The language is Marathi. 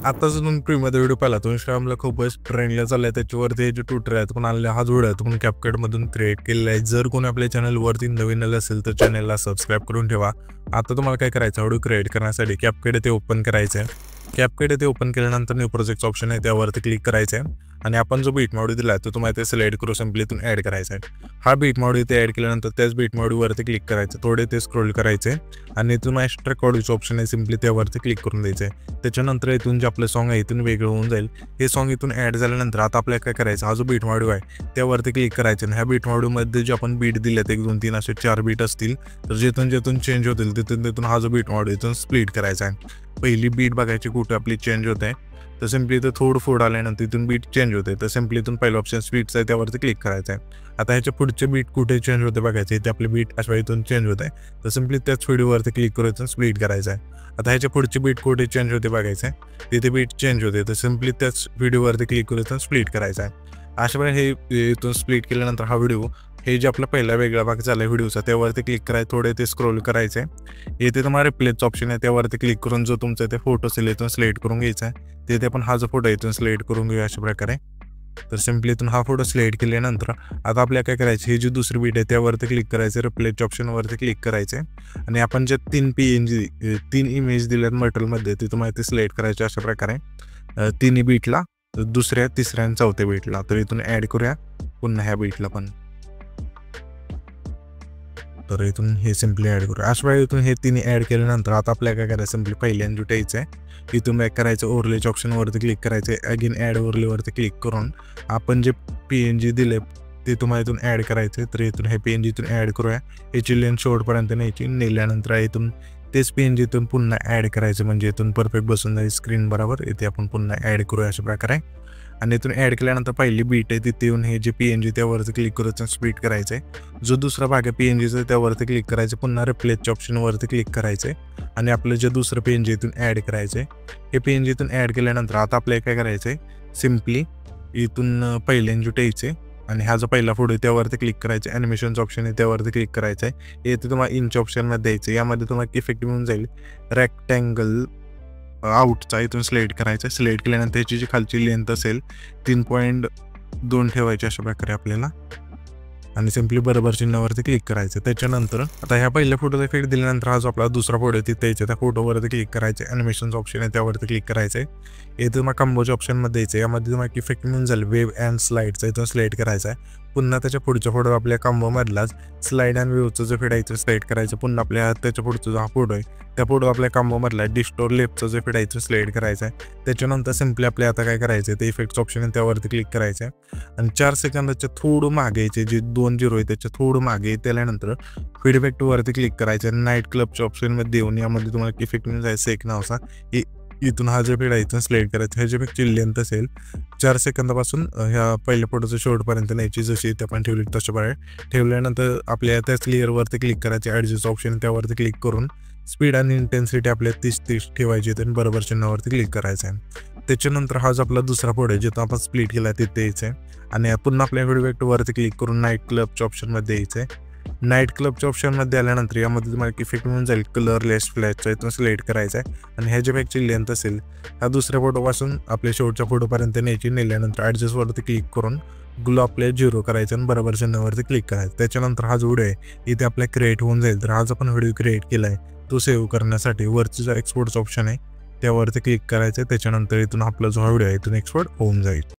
आता जो तुम्ही प्रीमध्ये व्हिडिओ पाहिला तो इंस्टाग्रामला खूपच ट्रेंडला चाललाय, त्याच्यावरती हे जे ट्यूटर आहेत पण आलेला हा जोड आहे तो पण CapCut मधून क्रिएट केलेला आहे। जर कोणी आपल्या चॅनलवरती नवीन आलं असेल तर चॅनलला सबस्क्राईब करून ठेवा। आता तुम्हाला काय करायचं, व्हिडिओ क्रिएट करण्यासाठी CapCut येथे ओपन करायचं आहे। CapCut येथे ओपन केल्यानंतर न्यू प्रोजेक्ट ऑप्शन आहे त्यावरती क्लिक करायचं आहे आणि आपण जो बीट मॉड्यूल दिला तो तुम्हाला ते सिलेक्ट करून सिंपली इथून ऍड करायचा आहे। हा बीट मॉड्यूल इथे ऍड केल्यानंतर त्याच बीट मॉड्यूलवरती क्लिक करायचं, थोडे ते स्क्रोल करायचे आणि इथून एक्स्ट्रॅक्ट ऑडिओचं ऑप्शन आहे सिंपली त्यावरती क्लिक करून द्यायचं आहे। त्याच्यानंतर इथून जे आपलं सॉन्ग आहे इथून वेगळं होऊन जाईल। हे सॉन्ग इथून ऍड झाल्यानंतर आता आपल्याला काय करायचं, हा जो बीट मॉड्यूल आहे त्यावरती क्लिक करायचं आणि ह्या बीट मॉड्यूलमध्ये जे आपण बीट दिलेत 1 2 3 असे 4 बीट असतील तर जिथून चेंज होतील तिथून हा जो बीट मॉड्यूल इथून स्प्लिट करायचा आहे। पहिली बीट बघायची कुठे आपली चेंज होते तर सिंपली इथं थोडं फोड आल्यानंतर इथून बीट चेंज होते तर सिंपली इथून पहिलं ऑप्शन स्पीडचं आहे त्यावरती क्लिक करायचं आहे। आता ह्याच्या पुढचे बीट कुठे चेंज होते बघायचे, इथे आपले बीट अशा इथून चेंज होत आहे तर सिंपली त्याच व्हिडिओवरती क्लिक करून स्प्लिट करायचं आहे। आता ह्याच्या पुढची बीट कुठे चेंज होते बघायचं आहे, तिथे बीट चेंज होते तर सिंपली त्याच व्हिडिओवरती क्लिक करून स्प्लिट करायचं आहे। अशा वेळी हे इथून स्प्लिट केल्यानंतर हा व्हिडिओ हे जे आपला पहिला वेगळा भाग झाला व्हिडिओचा त्यावरती क्लिक करायचं, थोडे ते स्क्रोल करायचे, येथे तुम्हाला रिप्लेसचं ऑप्शन आहे त्यावरती क्लिक करून जो तुमचा ते फोटो असेल इथून सिलेक्ट करून घ्यायचा आहे। तिथे आपण हा जो फोटो इथून सिलेक्ट करून घेऊया अशा प्रकारे। तर सिंपली इथून हा फोटो सिलेक्ट केल्यानंतर आता आपल्याला काय करायचं, ही जी दुसरी बीट आहे त्यावरती क्लिक करायचं, रिप्लेसच्या ऑप्शनवरती क्लिक करायचे आणि आपण जे 3 PNG 3 इमेज दिल्यात मटेरियलमध्ये ते तुम्हाला ते सिलेक्ट करायचे अशा प्रकारे 3 बीटला, दुसऱ्या तिसऱ्या आणि चौथ्या बीटला। तर इथून ऍड करूया पुन्हा ह्या बीटला पण, तर इथून हे सिंपली ऍड करूया। अशा वेळी इथून हे 3 ऍड केल्यानंतर आता आपल्याला काय करायचं, सिंपली पहिल्यांदा जुटायचं आहे, इथून बॅक करायचं, ओव्हरलेच्या ऑप्शनवरती क्लिक करायचं, अगेन ऍड ओव्हरलेवरती क्लिक करून आपण जे PNG दिले ते तुम्हाला इथून ऍड करायचे। तर इथून हे PNG इथून ऍड करूया, याची लेंथ शेवटपर्यंत न्यायची, नेल्यानंतर इथून तेच PNG इथून पुन्हा ऍड करायचं म्हणजे इथून परफेक्ट बसून जाईल स्क्रीन बरोबर। इथे आपण पुन्हा ऍड करूया अशा प्रकारे आणि इथून ऍड केल्यानंतर पहिली बीट आहे तिथे येऊन हे जे PNG त्यावरती क्लिक करून स्प्लिट करायचं आहे। जो दुसरा भाग आहे PNGचा त्यावरती क्लिक करायचं, पुन्हा रिप्लेसच्या ऑप्शनवरती क्लिक करायचं आणि आपलं जे दुसरं PNG इथून ऍड करायचं आहे। हे PNG इथून ऍड केल्यानंतर आता आपल्याला काय करायचं आहे, सिंपली इथून पहिल्यांदा जुटायचे आणि हा जो पहिला फोटो आहे त्यावरती क्लिक करायचं, ॲनिमेशनचं ऑप्शन आहे त्यावरती क्लिक करायचं आहे। येथे तुम्हाला इंच ऑप्शनमध्ये द्यायचं, यामध्ये तुम्हाला इफेक्ट मिळून जाईल रेक्टँगल आउटचा, इथून सिलेक्ट करायचं, सिलेक्ट केल्यानंतर त्याची जी खालची लेंथ असेल 3.2 ठेवायची अशा प्रकारे आपल्याला आणि सिंपली बरोबर चिन्हावरती क्लिक करायचं। त्याच्यानंतर आता ह्या पहिल्या फोटोचा इफेक्ट दिल्यानंतर हा जो आपला दुसरा फोटो आहे तिथे यायचं, त्या फोटोवरती क्लिक करायचं, ॲनिमेशनचं ऑप्शन आहे त्यावरती क्लिक करायचं आहे। इथं तुम्हाला कंबोच्या ऑप्शनमध्ये द्यायचं, यामध्ये तुम्हाला इफेक्ट मिळून जाईल वेव अँड स्लाईडचा, इथून सिलेक्ट करायचा आहे, पुन्हा त्याच्या पुढच्या फोटो आपल्या कंबोमधलाच स्लाईड अँड वेवचं जो फिडायचं सिलेक्ट करायचं, पुन्हा आपल्या त्याच्या पुढचा जो हा फोटो आहे त्या फोटो आपल्या कंबोमधला डिस्टोर लेफ्टचं जे फिडायचं सिलेक्ट करायचं आहे। त्याच्यानंतर सिंपली आपल्या आता काय करायचं, ते इफेक्टचं ऑप्शन आहे त्यावरती क्लिक करायचं आहे आणि 4 सेकंदाच्या थोडं मागे यायचे, जे 2 0 आहे त्याच्या थोडं मागे त्यानंतर फीडबॅकवरती क्लिक करायचं आणि नाईट क्लबच्या ऑप्शनमध्ये देऊन यामध्ये तुम्हाला इफेक्ट मिळून जायचं एक नावचा, इथून हा जे फेड आहे इथून सिलेक्ट करायचं, ह्याची इफेक्टची लेंथ असेल 4 सेकंदापासून ह्या पहिल्या फोटोचं शेवटपर्यंत न्यायची, जशी इथे आपण ठेवली तशा प्रकारे ठेवल्यानंतर आपल्या त्याच लेअरवरती क्लिक करायचे, ॲडजस्ट ऑप्शन त्यावरती क्लिक करून स्पीड आणि इंटेन्सिटी आपल्या 30 ठेवायची आणि बरोबर चिन्हावरती क्लिक करायचं आहे। त्याच्यानंतर हा जो आपला दुसरा फोटो आहे जिथं आपण स्प्लिट केला तिथे यायचं आहे आणि पुन्हा आपल्या फीडबॅकवरती क्लिक करून नाईट क्लबच्या ऑप्शनमध्ये यायचं आहे। नाईट क्लबच्या ऑप्शनमध्ये आल्यानंतर यामध्ये तुम्हाला इफेक्ट मिळून जाईल कलरलेस फ्लॅशचा, इथून सिलेक्ट करायचा आहे आणि ह्याच्या बॅकची लेंथ असेल ह्या दुसऱ्या फोटोपासून आपल्या शेवटच्या फोटोपर्यंत न्यायची, नेल्यानंतर ॲडजस्टवरती क्लिक करून ग्लो आपल्या 0 करायचं आणि बरोबर चिन्हावरती क्लिक करायचं। त्याच्यानंतर हा जो व्हिडिओ आहे इथे आपल्या क्रिएट होऊन जाईल। तर हा जो आपण व्हिडिओ क्रिएट केला आहे तो सेव्ह करण्यासाठी वरची जो एक्सपोर्टचा ऑप्शन आहे त्यावरती क्लिक करायचं, त्याच्यानंतर इथून आपला जो व्हिडिओ आहे इथून एक्सपोर्ट होऊन जाईल।